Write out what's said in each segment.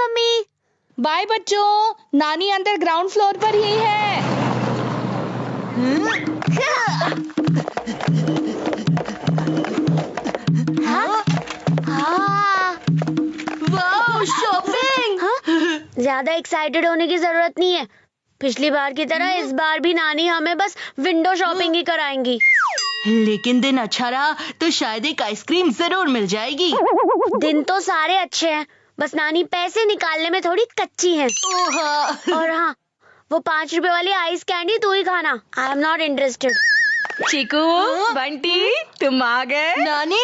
Mummy. Bye बच्चों, नानी अंदर ग्राउंड फ्लोर पर ही है। Wow, shopping! ज्यादा एक्साइटेड होने की जरूरत नहीं है। पिछली बार की तरह इस बार भी नानी हमें बस विंडो शॉपिंग ही कराएंगी। लेकिन दिन अच्छा रहा तो शायद एक आइसक्रीम जरूर मिल जाएगी। दिन तो सारे अच्छे हैं, बस नानी पैसे निकालने में थोड़ी कच्ची है। और हाँ, वो 5 रुपए वाली आइस कैंडी तू ही खाना। I am not interested. Chiku, Bunty, तुम आ गए? नानी,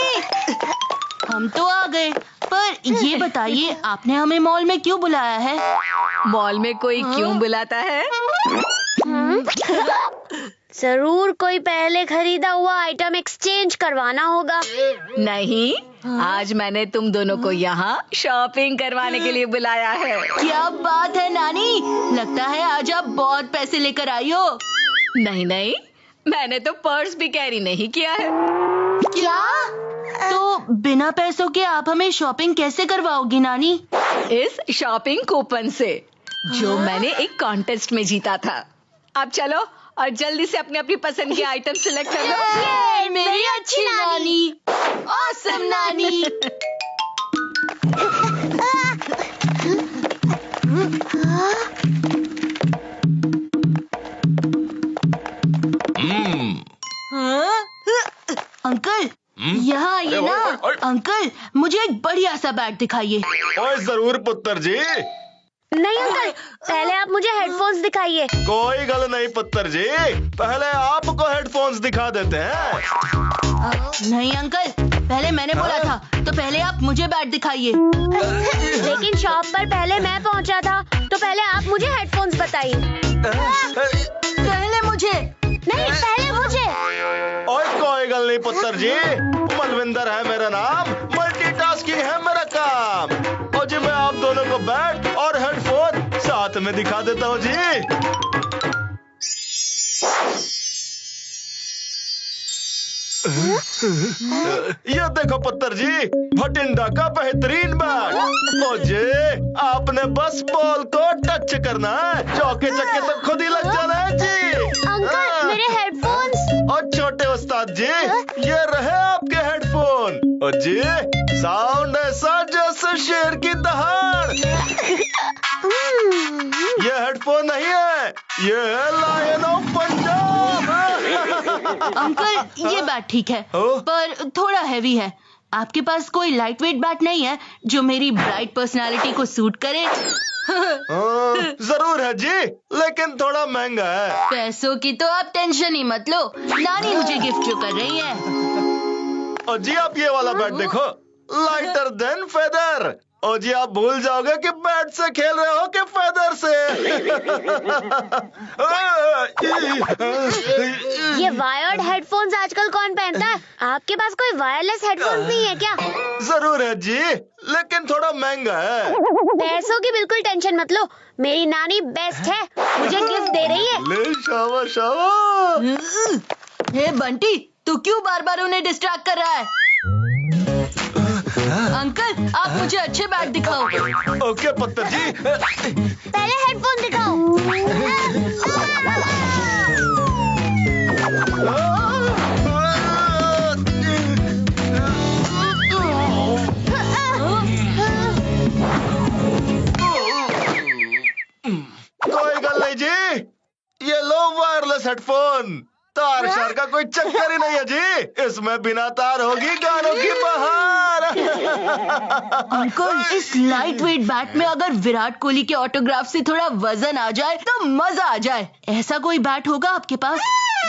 हम तो आ गए, पर ये बताइए आपने हमें मॉल में क्यों बुलाया है? मॉल में कोई क्यों बुलाता है? जरूर कोई पहले खरीदा हुआ आइटम एक्सचेंज करवाना होगा। नहीं, आज मैंने तुम दोनों को यहाँ शॉपिंग करवाने के लिए बुलाया है। क्या बात है नानी, लगता है आज आप बहुत पैसे लेकर आई हो। नहीं नहीं, मैंने तो पर्स भी कैरी नहीं किया है। क्या? तो बिना पैसों के आप हमें शॉपिंग कैसे करवाओगी नानी? इस शॉपिंग कूपन से, जो मैंने एक कॉन्टेस्ट में जीता था। अब चलो और जल्दी से अपनी अपनी पसंद की आइटम सिलेक्ट कर लो। ये मेरी अच्छी नानी, ऑसम नानी। अंकल, यहाँ आइए ना। अंकल, मुझे एक बढ़िया सा बैग दिखाइए। ओए जरूर पुत्र जी। नहीं अंकल, पहले आप मुझे हेडफोन्स दिखाइए। कोई गल नहीं पुत्र जी, पहले आपको हेडफोन्स दिखा देते हैं। नहीं अंकल, पहले मैंने बोला था, तो पहले आप मुझे बैग दिखाइए। लेकिन शॉप पर पहले मैं पहुंचा था, तो पहले आप मुझे हेडफोन्स बताइए। पहले मुझे। नहीं, पहले मुझे। और कोई गल नहीं पुत्र जी, मनविंदर है मेरा नाम, मल्टीटास्किंग है मेरा काम। और जी मैं आप दोनों को बैग और हेडफोन साथ में दिखा देता हूँ जी। ये देखो पुत्र जी, भटिंडा का बेहतरीन बैग। और जी आपने बस बॉल को टच करना है, चौके चक्के तो खुद ही लग जाना है जी। अंकल, मेरे हेडफोन्स। और छोटे उस्ताद जी, ये रहे आपके हेडफोन। और जी साउंड ऐसा जैसे शेर की दहाड़। ये हेडफोन नहीं है, ये है लायन ऑफ पंजाब। अंकल, ये बैट ठीक है, पर थोड़ा हैवी है। आपके पास कोई लाइट वेट बैट नहीं है जो मेरी ब्राइट पर्सनालिटी को सूट करे? जरूर है जी, लेकिन थोड़ा महंगा है। पैसों की तो आप टेंशन ही मत लो, नानी मुझे गिफ्ट जो कर रही है। और जी आप ये वाला बैट देखो, लाइटर देन फेदर। और जी आप भूल जाओगे कि बैट से खेल रहे हो कि फेदर से। ये वायर्ड हेडफोन्स आजकल कौन पहनता है? आपके पास कोई वायरलेस हेडफोन्स नहीं है क्या? जरूर है जी, लेकिन थोड़ा महंगा है। पैसों की बिल्कुल टेंशन मत लो, मेरी नानी बेस्ट है, मुझे गिफ्ट दे रही है। ले शाबाश शाबाश। हे बंटी, तू क्यों बार बार उन्हें डिस्ट्रैक्ट कर रहा है? अंकल, आप मुझे अच्छे बैग दिखाओ। ओके पुत्र जी। पहले हेडफोन दिखाओ। कोई गल नहीं जी, ये लो वायरलेस हेडफोन। तार शार का कोई चक्कर ही नहीं है जी, इसमें बिना तार होगी गानों की बहार। अंकल, इस लाइट वेट बैट में अगर विराट कोहली के ऑटोग्राफ से थोड़ा वजन आ जाए तो मजा आ जाए। ऐसा कोई बैट होगा आपके पास?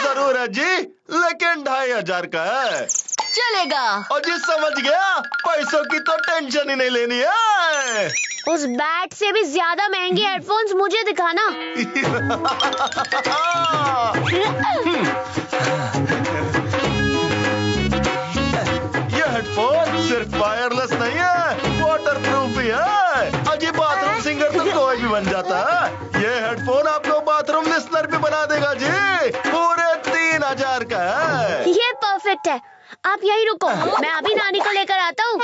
जरूर है जी, लेकिन 2500 का है। चलेगा। और जी समझ गया, पैसों की तो टेंशन ही नहीं लेनी है। उस बैट से भी ज्यादा महंगे हेडफोन्स मुझे दिखाना। ये हेडफोन सिर्फ वायरलेस नहीं है, वाटर प्रूफ भी है। अजी बाथरूम सिंगर तो कोई भी बन जाता है। ये हेडफोन आपको बाथरूम लिसनर भी बना देगा जी। पूरे 3000 का है। ये परफेक्ट है, आप यही रुको, मैं अभी नानी को लेकर आता हूँ।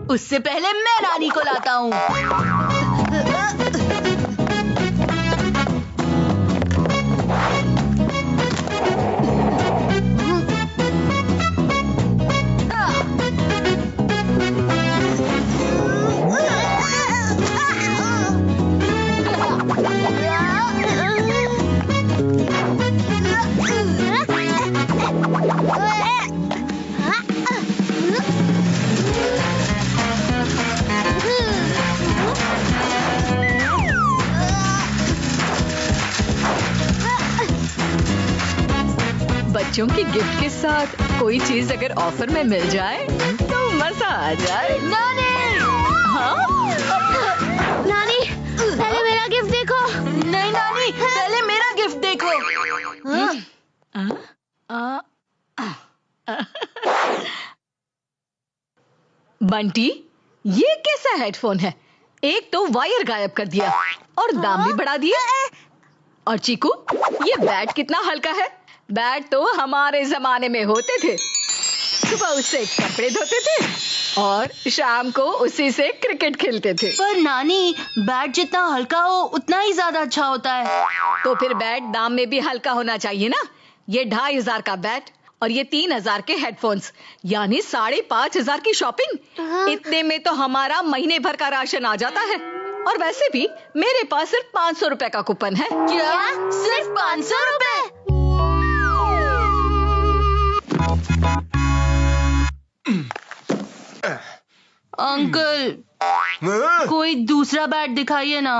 उससे पहले मैं नानी को लाता हूँ। बच्चों की गिफ्ट के साथ कोई चीज अगर ऑफर में मिल जाए तो मजा आ जाए। नानी! हाँ? नानी, पहले मेरा गिफ्ट देखो। नहीं नानी, पहले मेरा गिफ्ट देखो। बंटी, ये कैसा हेडफोन है? एक तो वायर गायब कर दिया और दाम भी बढ़ा दिया। और चीकू, ये बैट कितना हल्का है। बैट तो हमारे जमाने में होते थे, सुबह उससे कपड़े धोते थे और शाम को उसी से क्रिकेट खेलते थे। पर नानी, बैट जितना हल्का हो उतना ही ज्यादा अच्छा होता है। तो फिर बैट दाम में भी हल्का होना चाहिए ना। ये 2500 का बैट और ये 3000 के हेडफोन्स, यानी 5500 की शॉपिंग। इतने में तो हमारा महीने भर का राशन आ जाता है। और वैसे भी मेरे पास सिर्फ 500 रुपए का कूपन है। क्या? सिर्फ 500 रुपए? अंकल, कोई दूसरा बैट दिखाइए ना।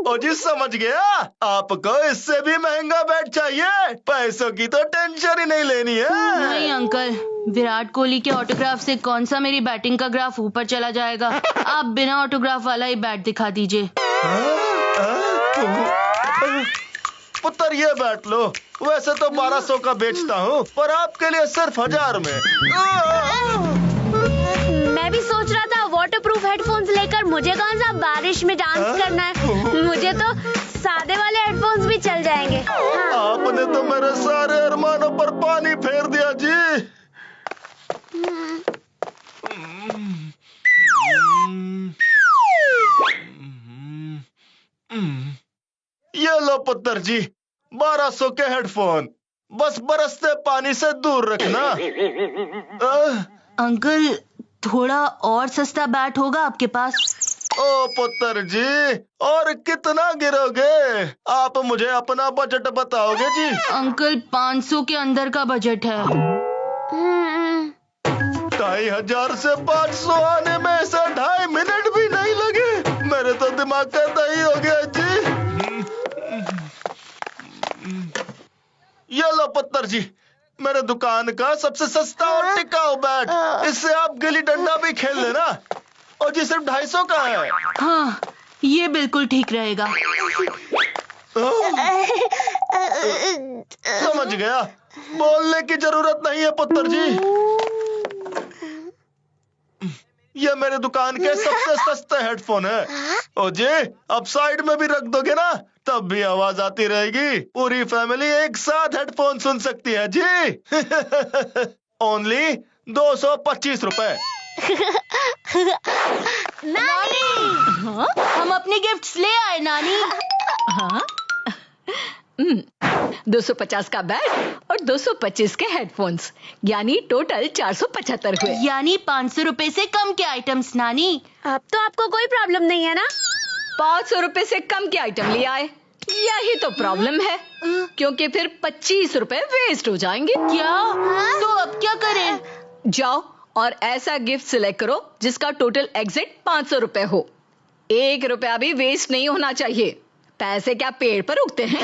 ओ जी, समझ गया। आपको इससे भी महंगा बैट चाहिए। पैसों की तो टेंशन ही नहीं लेनी है। नहीं अंकल, विराट कोहली के ऑटोग्राफ से कौन सा मेरी बैटिंग का ग्राफ ऊपर चला जाएगा। आप बिना ऑटोग्राफ वाला ही बैट दिखा दीजिए। पुत्र, ये बैट लो। वैसे तो 1200 का बेचता हूँ, पर आपके लिए सिर्फ 1000 में। मैं भी सोच रहा था वाटरप्रूफ हेडफोन्स लेकर मुझे कौन सा बारिश में डांस करना है। मुझे तो सादे वाले हेडफोन्स भी चल जाएंगे। हाँ। आपने तो मेरे सारे अरमानों पर पानी फेर दिया जी। ये लो पुत्र जी, 1200 के हेडफोन। बस बरसते पानी से दूर रखना। अंकल, थोड़ा और सस्ता बैट होगा आपके पास? ओ पुत्र जी, और कितना गिरोगे? आप मुझे अपना बजट बताओगे जी? अंकल, 500 के अंदर का बजट है। 2500 से 500 आने में ऐसा 2.5 मिनट भी नहीं लगे। मेरे तो दिमाग का दही हो गया जी। ये लो पुत्र जी, मेरे दुकान का सबसे सस्ता और टिकाऊ बैट। इससे आप गिल्ली डंडा भी खेल लेना। और जी सिर्फ 250 का है। हाँ, ये बिल्कुल ठीक रहेगा। समझ गया, बोलने की जरूरत नहीं है पुत्र जी। ये मेरे दुकान के सबसे सस्ते हेडफोन है। ओ जी, अब साइड में भी रख दोगे ना, तब भी आवाज आती रहेगी। पूरी फैमिली एक साथ हेडफोन सुन सकती है जी। ओनली 225 रुपए। नानी! हाँ? हम अपने गिफ्ट्स ले आए नानी। हाँ? 250 का बैट और 225 के हेडफोन्स, यानी टोटल 475 हुए। यानी 500 रुपए से कम के आइटम्स नानी। अब तो आपको कोई प्रॉब्लम नहीं है ना? 500 रुपए से कम के आइटम ले आए, यही तो प्रॉब्लम है। क्योंकि फिर 25 रुपए वेस्ट हो जाएंगे। क्या? तो अब क्या करें? जाओ और ऐसा गिफ्ट सिलेक्ट करो जिसका टोटल एग्जैक्ट 500 रुपए हो। 1 रुपया भी वेस्ट नहीं होना चाहिए। पैसे क्या पेड़ पर उगते हैं?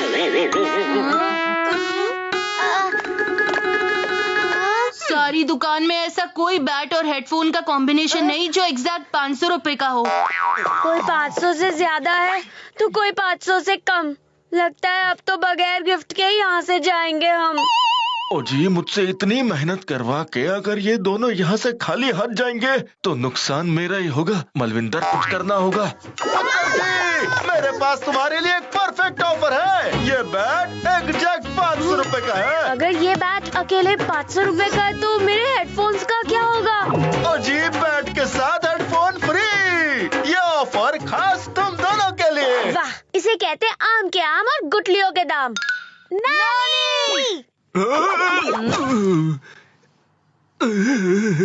सारी दुकान में ऐसा कोई बैट और हेडफोन का कॉम्बिनेशन नहीं जो एग्जैक्ट 500 रुपए का हो। कोई 500 से ज्यादा है तो कोई 500 से कम। लगता है अब तो बगैर गिफ्ट के यहाँ से जाएंगे हम। ओ जी, मुझसे इतनी मेहनत करवा के अगर ये दोनों यहाँ से खाली हट जाएंगे तो नुकसान मेरा ही होगा। मलविंदर, कुछ करना होगा। मेरे पास तुम्हारे लिए एक परफेक्ट ऑफर है। ये बैट एग्जैक्ट 500 रुपए का है। अगर ये बैट अकेले 500 रुपए का है तो मेरे हेडफोन्स का क्या होगा? ओ जी, बैट के साथ हेडफोन इसे कहते हैं आम के आम और गुटलियों के दाम। नानी!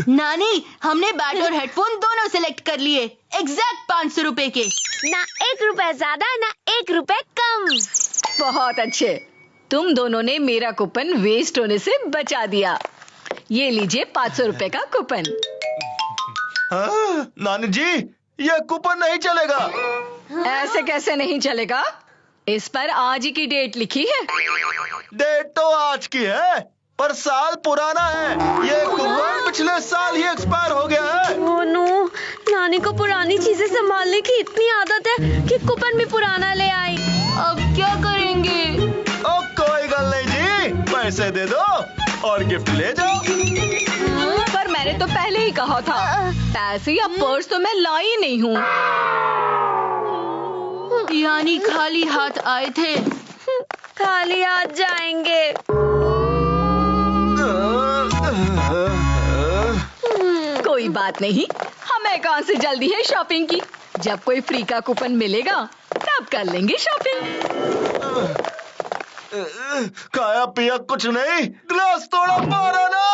नानी, हमने बैट और हेडफोन दोनों सिलेक्ट कर लिए, एग्जैक्ट 500 रुपए के। ना 1 रुपए ज्यादा ना 1 रुपए कम। बहुत अच्छे, तुम दोनों ने मेरा कूपन वेस्ट होने से बचा दिया। ये लीजिए 500 रुपए का कूपन। नानी जी, ये कूपन नहीं चलेगा। ऐसे कैसे नहीं चलेगा? इस पर आज ही की डेट लिखी है। डेट तो आज की है, पर साल पुराना है। ये कूपन पिछले साल ही एक्सपायर हो गया है। ओह नो, नानी को पुरानी चीजें संभालने की इतनी आदत है कि कूपन भी पुराना ले आई। अब क्या करेंगे? ओ कोई गल नहीं जी, पैसे दे दो और गिफ्ट ले जाओ। पर मैंने तो पहले ही कहा था, पैसे या पर्स तो मैं लाई नहीं हूँ। यानी खाली हाथ आए थे। खाली हाथ जाएंगे। कोई बात नहीं, हमें कौन सी जल्दी है शॉपिंग की। जब कोई फ्री का कूपन मिलेगा तब कर लेंगे शॉपिंग। खाया पिया कुछ नहीं, ग्लास तोड़ा मारा ना।